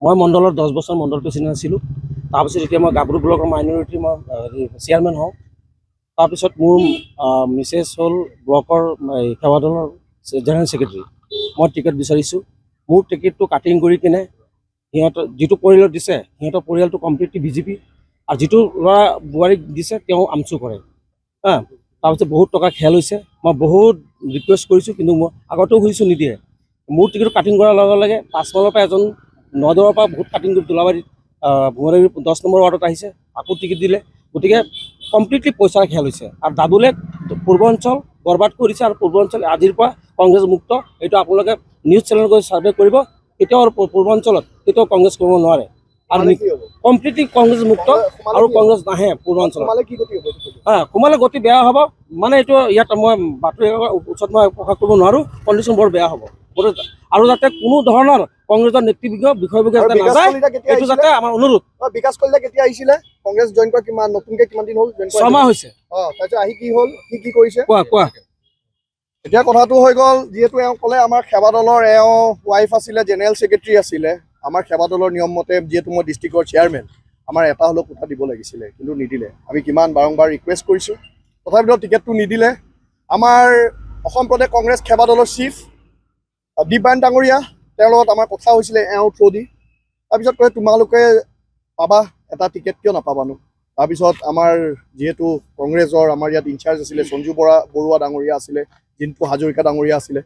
মই মণ্ডলৰ 10 বছৰ মণ্ডল প্ৰেচিডেণ্ট আছিলোঁ। তাৰপিছত এতিয়া মই গাভৰু ব্লকৰ মাইনৰিটি মই চেয়াৰমেন হওঁ। তাৰপিছত মোৰ মিছেছ হ'ল ব্লকৰ সেৱা দলৰ জেনেৰেল ছেক্ৰেটাৰী। মই টিকেট বিচাৰিছোঁ। মোৰ টিকেটটো কাটিং কৰি কিনে সিহঁতৰ যিটো পৰিয়ালত দিছে সিহঁতৰ পৰিয়ালটো কমপ্লিটলি বিজেপি, আৰু যিটো ল'ৰা বোৱাৰীক দিছে তেওঁ আমচু কৰে। তাৰপিছত বহুত টকা খেল হৈছে। মই বহুত ৰিকুৱেষ্ট কৰিছোঁ, কিন্তু মই আগতেও শুনিছোঁ নিদিয়ে। মোৰ টিকেটটো কাটিং কৰাৰ লগে লগে 5 মাইলৰ পৰা এজন 9 পৰা বহুত কাটিং কৰি তোলাবাৰীত ভুৱনাৰীৰ 10 নম্বৰ ৱাৰ্ডত আহিছে, আকৌ টিকেট দিলে। গতিকে কমপ্লিটলি পইচাৰ খেল হৈছে, আৰু দাদুলে পূৰ্বাঞ্চল বৰবাদ কৰিছে। আৰু পূৰ্বাঞ্চল আজিৰ পৰা কংগ্ৰেছ মুক্ত। এইটো আপোনালোকে নিউজ চেনেল গৈ ছাৰ্ভে কৰিব। কেতিয়াও পূৰ্বাঞ্চলত কেতিয়াও কংগ্ৰেছ কৰিব নোৱাৰে, আৰু কমপ্লিটলি কংগ্ৰেছ মুক্ত, আৰু কংগ্ৰেছ নাহে পূৰ্বাঞ্চলত। সোমালে গতি বেয়া হ'ব। মানে এইটো ইয়াত মই বাতৰি ওচৰত মই প্ৰকাশ কৰিব নোৱাৰোঁ। কণ্ডিশ্যন বৰ বেয়া হ'ব, আৰু যাতে কোনো ধৰণৰ কংগ্ৰেছৰ নেতৃবৃন্দ বিষয়ববীয়া যাতে নাযায়, এইটো যাতে আমাৰ অনুৰোধ। বিকাশ কলিতা কেতিয়া আহিছিলে কংগ্ৰেছ জইন কৰা? কিমান নতুনকে কিমান দিন হ'ল? 6 মাহ হৈছে। তাৰপিছত আহি কি হ'ল, কি কৰিছে? কোৱা। এতিয়া কথাটো হৈ গ'ল, যিহেতু এওঁ ক'লে আমাৰ সেৱা দলৰ এওঁ ৱাইফ আছিলে, জেনেৰেল ছেক্ৰেটাৰী আছিলে। আমাৰ সেৱা দলৰ নিয়ম মতে যিহেতু মই ডিষ্ট্ৰিক্টৰ চেয়াৰমেন, আমাৰ এটা হ'লেও কোঠা দিব লাগিছিলে, কিন্তু নিদিলে। আমি কিমান বাৰম্বাৰ ৰিকুৱেষ্ট কৰিছোঁ, তথাপিতো টিকেটটো নিদিলে। আমাৰ অসম প্ৰদেশ কংগ্ৰেছ সেৱা দলৰ চিফ দীপায়ন ডাঙৰীয়া, তেওঁৰ লগত আমাৰ কথা হৈছিলে এওঁৰ থ্ৰু দি। তাৰপিছত কয় তোমালোকে পাবা এটা টিকেট, কিয় নাপাবানো? তাৰপিছত আমাৰ যিহেতু কংগ্ৰেছৰ আমাৰ ইয়াত ইনচাৰ্জ আছিলে সঞ্জু বৰুৱা ডাঙৰীয়া আছিলে, জিন্তু হাজৰিকা ডাঙৰীয়া আছিলে,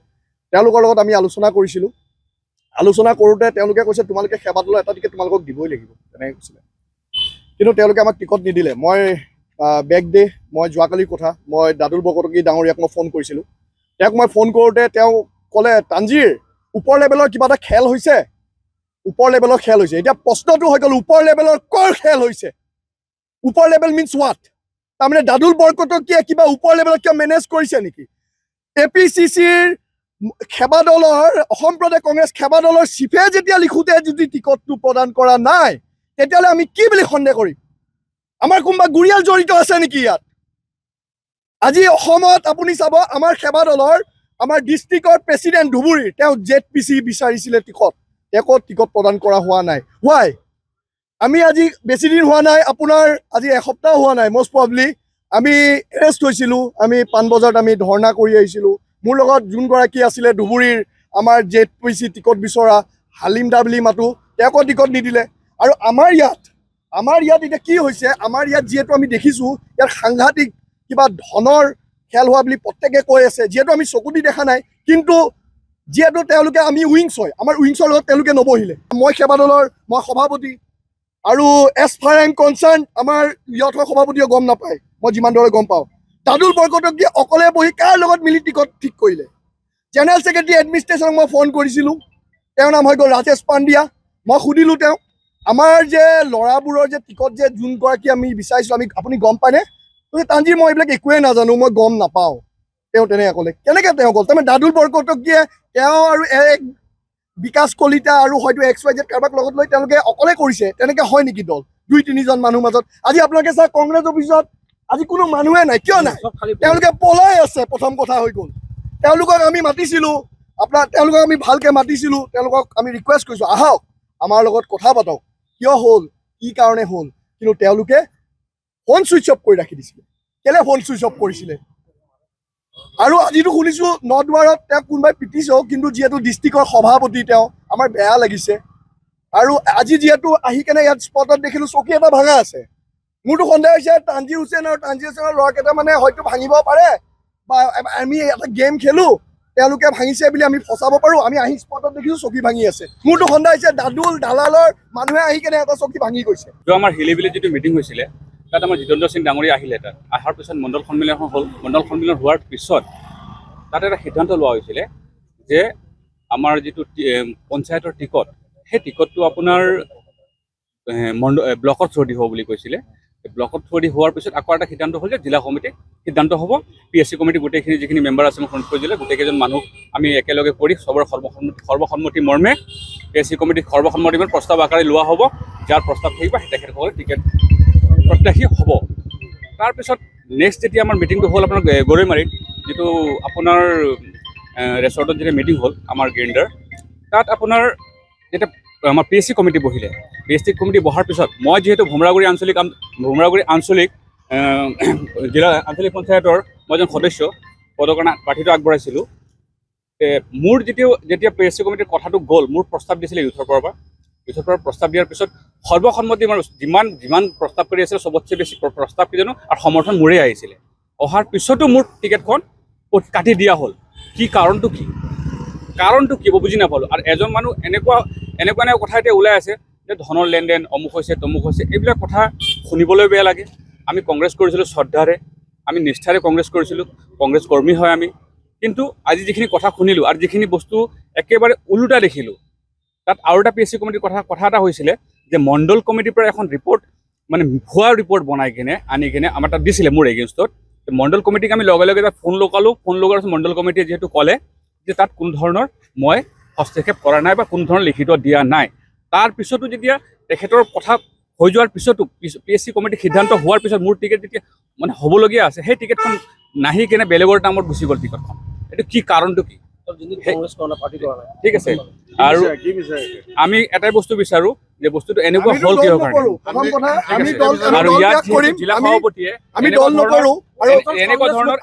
তেওঁলোকৰ লগত আমি আলোচনা কৰিছিলোঁ। আলোচনা কৰোঁতে তেওঁলোকে কৈছে তোমালোকে সেৱা দলৰ এটা টিকেট তোমালোকক দিবই লাগিব, তেনেকৈ কৈছিলে। কিন্তু তেওঁলোকে আমাক টিকট নিদিলে। মই বেক ডে, মই যোৱাকালিৰ কথা, মই দাদুল বৰকটকী ডাঙৰীয়াক মই ফোন কৰিছিলোঁ। তেওঁক মই ফোন কৰোঁতে তেওঁ ক'লে তানজিৰ ওপৰ লেভেলৰ কিবা এটা খেল হৈছে, ওপৰ লেভেলৰ খেল হৈছে। এতিয়া প্ৰশ্নটো হৈ গ'ল, ওপৰ লেভেলৰ কৰ খেল হৈছে? ওপৰ লেভেল মিনছ হোৱাট? তাৰমানে দাদুল বৰকটকীয়ে কিবা ওপৰ লেভেলত কিয় মেনেজ কৰিছে নেকি? APCCৰ সেৱা দলৰ, অসম প্ৰদেশ কংগ্ৰেছ সেৱা দলৰ চিফে যেতিয়া লিখোঁতে যদি টিকটটো প্ৰদান কৰা নাই, তেতিয়াহ'লে আমি কি বুলি সন্দেহ কৰিম? আমাৰ কোনোবা গুৰিয়াল জড়িত আছে নেকি ইয়াত? আজি অসমত আপুনি চাব, আমাৰ সেৱা দলৰ আমাৰ ডিষ্ট্ৰিক্টৰ প্ৰেচিডেণ্ট ধুবুৰীৰ, তেওঁ ZPC বিচাৰিছিলে টিকট, তেওঁক টিকট প্ৰদান কৰা হোৱা নাই। হোৱাই আমি আজি বেছি দিন হোৱা নাই, আপোনাৰ আজি এসপ্তাহ হোৱা নাই মষ্ট প্ৰবলি, আমি এৰেষ্ট হৈছিলোঁ। আমি পাণবজাৰত আমি ধৰ্ণা কৰি আহিছিলোঁ। মোৰ লগত যোনগৰাকী আছিলে ধুবুৰীৰ আমাৰ ZPC টিকট বিচৰা হালিম দা বুলি মাতোঁ, তেওঁকো টিকট নিদিলে। আৰু আমাৰ ইয়াত এতিয়া কি হৈছে, আমাৰ ইয়াত যিহেতু আমি দেখিছোঁ ইয়াত সাংঘাতিক কিবা ধনৰ খেল হোৱা বুলি প্ৰত্যেকে কৈ আছে, যিহেতু আমি চকু দি দেখা নাই। কিন্তু যিহেতু তেওঁলোকে, আমি উইংছ হয়, আমাৰ উইংছৰ লগত তেওঁলোকে নবহিলে। মই সেৱা দলৰ মই সভাপতি, আৰু এজ ফাৰ আই এম কনচাৰ্ণ আমাৰ ইয়থৰ সভাপতিয়ে গম নাপায়, মই যিমান দৰে গম পাওঁ। দাদুল বৰকটকীয়ে অকলে বহি কাৰ লগত মিলি টিকট ঠিক কৰিলে? জেনেৰেল ছেক্ৰেটাৰী এডমিনিষ্ট্ৰেশ্যনক মই ফোন কৰিছিলোঁ, তেওঁৰ নাম হৈ গ'ল ৰাজেশ পাণ্ডিয়া। মই সুধিলোঁ তেওঁক, আমাৰ যে ল'ৰাবোৰৰ যে টিকট যে যোনগৰাকী আমি বিচাৰিছোঁ, আপুনি গম পায়নে? তানজিৰ মই এইবিলাক একোৱেই নাজানো, মই গম নাপাওঁ। তেওঁ তেনেকৈ ক'লে। কেনেকৈ তেওঁ ক'ল? তাৰমানে দাদুল বৰকটকীয়ে তেওঁ আৰু বিকাশ কলিতা আৰু হয়তো XYZ কাৰোবাক লগত লৈ তেওঁলোকে অকলে কৰিছে, তেনেকৈ হয় নেকি দল? 2-3জন মানুহৰ মাজত। আজি আপোনালোকে চাওক, কংগ্ৰেছ অফিচত আজি কোনো মানুহে নাই, কিয় নাই? তেওঁলোকে পলাই আছে। প্ৰথম কথা হৈ গ'ল, তেওঁলোকক আমি মাতিছিলোঁ, তেওঁলোকক আমি ভালকৈ মাতিছিলোঁ, তেওঁলোকক আমি ৰিকুৱেষ্ট কৰিছোঁ আহক আমাৰ লগত কথা পাতক, কিয় হ'ল, কি কাৰণে হ'ল। কিন্তু তেওঁলোকে ফোন ছুইচ অফ কৰি ৰাখি দিছিলে। কেলৈ ফোন ছুইচ অফ কৰিছিলে? আৰু আজিতো শুনিছোঁ নদুৱাৰত তেওঁক কোনোবাই পিটিছেও, কিন্তু যিহেতু ডিষ্ট্ৰিক্টৰ সভাপতি তেওঁ, আমাৰ বেয়া লাগিছে। আৰু আজি যিহেতু আহি কেনে ইয়াত স্পটত দেখিলোঁ চকী এটা ভাঙা আছে, মোৰতো সন্দেহ হৈছে তানজিৰ হুছেইন আৰু তানজিৰ হুছেইনৰ ল'ৰাকেইটা মানে হয়তো ভাঙিব পাৰে, বা আমি এটা গেম খেলোঁ, তেওঁলোকে ভাঙিছে বুলি আমি ফচাব পাৰোঁ। আমি আহি স্পটত দেখিছোঁ চকী ভাঙি আছে। মোৰতো সন্দেহ হৈছে দাদুল দালালৰ মানুহে আহি কেনে এটা চকী ভাঙি গৈছে। আমাৰ হিলিবিলি যিটো মিটিং হৈছিলে, তাত আমাৰ জিতেন্দ্ৰ সিং ডাঙৰীয়া আহিলে। তাত অহাৰ পিছত মণ্ডল সন্মিলন হ'ল। মণ্ডল সন্মিলন হোৱাৰ পিছত তাত এটা সিদ্ধান্ত লোৱা হৈছিলে যে আমাৰ যিটো পঞ্চায়তৰ টিকট, সেই টিকটটো আপোনাৰ ব্লকত থ্ৰু দি হ'ব বুলি কৈছিলে। ব্লকত থ্ৰু দি হোৱাৰ পিছত আকৌ এটা সিদ্ধান্ত হ'ল যে জিলা কমিটিক সিদ্ধান্ত হ'ব। PSC কমিটি গোটেইখিনি যিখিনি মেম্বাৰ আছে, মই সন্মুখত দিলে গোটেইকেইজন মানুহ আমি একেলগে কৰি চবৰে সৰ্বসন্মতি মৰ্মে PSC কমিটিক সৰ্বসন্মতি প্ৰস্তাৱ আকাৰে লোৱা হ'ব। যাৰ প্ৰস্তাৱ থাকিব তেখেতসকলে টিকেট প্ৰত্যাশী হ'ব। তাৰপিছত নেক্সট যেতিয়া আমাৰ মিটিংটো হ'ল আপোনাৰ গৰৈমাৰীত, যিটো আপোনাৰ ৰেচৰ্টত যেতিয়া মিটিং হ'ল আমাৰ গ্ৰেণ্ডাৰ, তাত আপোনাৰ যেতিয়া আমাৰ PSC কমিটি বহিলে। PSC কমিটি বহাৰ পিছত মই যিহেতু ভোমৰাগুৰি আঞ্চলিক জিলা আঞ্চলিক পঞ্চায়তৰ মই এজন সদস্য পদৰ কাৰণে প্ৰাৰ্থীটো আগবঢ়াইছিলোঁ। মোৰ যেতিয়া PSC কমিটিৰ কথাটো গ'ল, মোৰ প্ৰস্তাৱ দিছিলে ইউথৰ পৰা প্ৰস্তাৱ দিয়াৰ পিছত সৰ্বসন্মতি যিমান প্ৰস্তাৱ কৰি আছিলে চবতছে বেছি প্ৰস্তাৱ কি জানো আৰু সমৰ্থন মোৰেই আহিছিলে। অহাৰ পিছতো মোৰ টিকেটখন কাটি দিয়া হ'ল। কি কাৰণটো কি বুজি নাপালোঁ। আৰু এজন মানুহ এনেকুৱা কথা এতিয়া ওলাই আছে যে ধনৰ লেনদেন অমুক হৈছে তমুক হৈছে, এইবিলাক কথা শুনিবলৈ বেয়া লাগে। আমি কংগ্ৰেছ কৰিছিলোঁ শ্ৰদ্ধাৰে, আমি নিষ্ঠাৰে কংগ্ৰেছ কৰিছিলোঁ, কংগ্ৰেছ কৰ্মী হয় আমি। কিন্তু আজি যিখিনি কথা শুনিলোঁ আৰু যিখিনি বস্তু একেবাৰে ওলোটা দেখিলোঁ, তাত আৰু এটা PSC কমিটিৰ কথা এটা হৈছিলে যে মণ্ডল কমিটিৰ পৰা এখন ৰিপৰ্ট মানে ভুৱা ৰিপৰ্ট বনাই কিনে আনি কিনে আমাৰ তাত দিছিলে মোৰ এগেইনষ্টত। মণ্ডল কমিটিক আমি লগে লগে তাত ফোন লগালোঁ পিছত মণ্ডল কমিটিয়ে যিহেতু ক'লে যে তাত কোনো ধৰণৰ মই হস্তক্ষেপ কৰা নাই বা কোনো ধৰণৰ লিখিত দিয়া নাই। তাৰপিছতো যেতিয়া তেখেতৰ কথা হৈ যোৱাৰ পিছতো PSC কমিটিৰ সিদ্ধান্ত হোৱাৰ পিছত মোৰ টিকেট যেতিয়া মানে হ'বলগীয়া আছে, সেই টিকেটখন নাহি কেনে বেলেগৰ নামত গুচি গ'ল টিকেটখন। এইটো কি কাৰণটো কি? ঠিক আছে। আৰু আমি এটাই বস্তু বিচাৰো যে বস্তুটো এনেকুৱা হ'ল কিহৰ কাৰণে। আৰু ইয়াত জিলা সভাপতিয়ে এনেকুৱা ধৰণৰ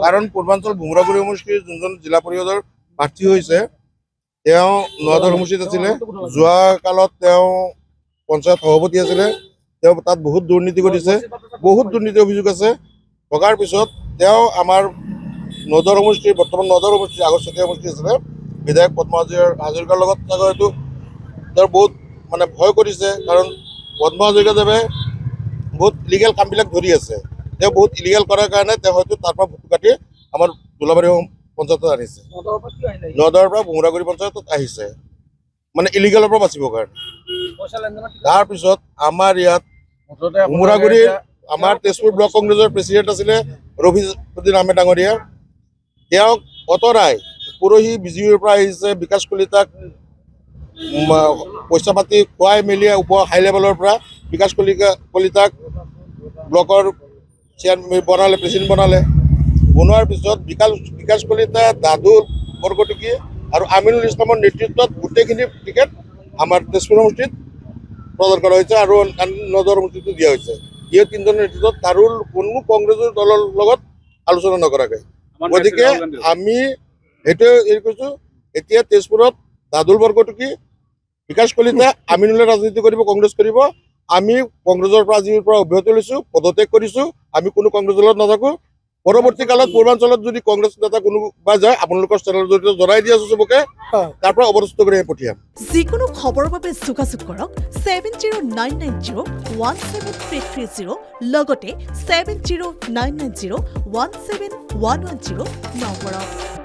কাৰণ পূৰ্বাঞ্চল ভোমৰাগুৰি সমষ্টিৰ যোনজন জিলা পৰিষদৰ প্ৰাৰ্থী হৈছে তেওঁ নোৱাদৰ সমষ্টিত আছিলে। যোৱা কালত তেওঁ পঞ্চায়ত সভাপতি আছিলে। তেওঁ তাত বহুত দুৰ্নীতি কৰিছে, বহুত দুৰ্নীতি অভিযোগ আছে। থকাৰ পিছত তেওঁ আমাৰ বৰ্তমান নদৰ সমষ্টিৰ আগত চকীয়া সমষ্টি আছিলে বিধায়ক পদ্মা হাজৰিকাৰ লগত হয়তো তেওঁ বহুত মানে ভয় কৰিছে। কাৰণ পদ্মা হাজৰিকাদেৱে বহুত ইলিগেল কামবিলাক ধৰি আছে। তেওঁ বহুত ইলিগেল কৰাৰ কাৰণে তেওঁ হয়তো তাৰ পৰা ভুটু কাটি আমাৰ দোলাবাৰী পঞ্চায়তত আনিছে, নদৰ পৰা ভোমৰাগুৰি পঞ্চায়তত আহিছে, মানে ইলিগেলৰ পৰা বাচিবৰ কাৰণে। তাৰপিছত আমাৰ ইয়াত ভোমৰাগুৰিৰ আমাৰ তেজপুৰ ব্লক কংগ্ৰেছৰ প্ৰেচিডেণ্ট আছিলে ৰফিকুদ্দিন আহমেদ ডাঙৰীয়া। তেওঁক অতৰাই পৰহি বিজেপিৰ পৰা আহিছে বিকাশ কলিতাক পইচা পাতি খুৱাই মেলি হাই লেভেলৰ পৰা বিকাশ কলিতাক ব্লকৰ বনালে, প্ৰেচিডেণ্ট বনালে। বনোৱাৰ পিছত বিকাশ কলিতা, দাদুল বৰকটকী আৰু আমিনুল ইছলামৰ নেতৃত্বত গোটেইখিনি টিকেট আমাৰ তেজপুৰ সমষ্টিত প্ৰদান কৰা হৈছে আৰু নজৰ সমষ্টিটো দিয়া হৈছে। এই তিনিজনৰ নেতৃত্বত কাৰো কোনো কংগ্ৰেছৰ দলৰ লগত আলোচনা নকৰাকৈ। গতিকে আমি সেইটোৱে হেৰি কৰিছোঁ, এতিয়া তেজপুৰত দাদুল বৰকটকী, বিকাশ কলিতা, আমিনুলে ৰাজনীতি কৰিব, কংগ্ৰেছ কৰিব। আমি কংগ্ৰেছৰ পৰা আজিৰ পৰা অব্যাহতি লৈছোঁ, পদত্যাগ কৰিছোঁ। আমি কোনো কংগ্ৰেছ দলত নাথাকোঁ। পৰৱৰ্তী কালত পূৰ্বাঞ্চলত যদি কংগ্ৰেছ নেতা কোনোবা যায় আপোনালোকৰ চেনেলৰ জৰিয়তে জনাই দি আছোঁ চবকে, তাৰ পৰা অৱস্থিত কৰি পঠিয়াম। যিকোনো খবৰৰ বাবে যোগাযোগ কৰক 7099017330 লগতে 7099017110 নম্বৰত।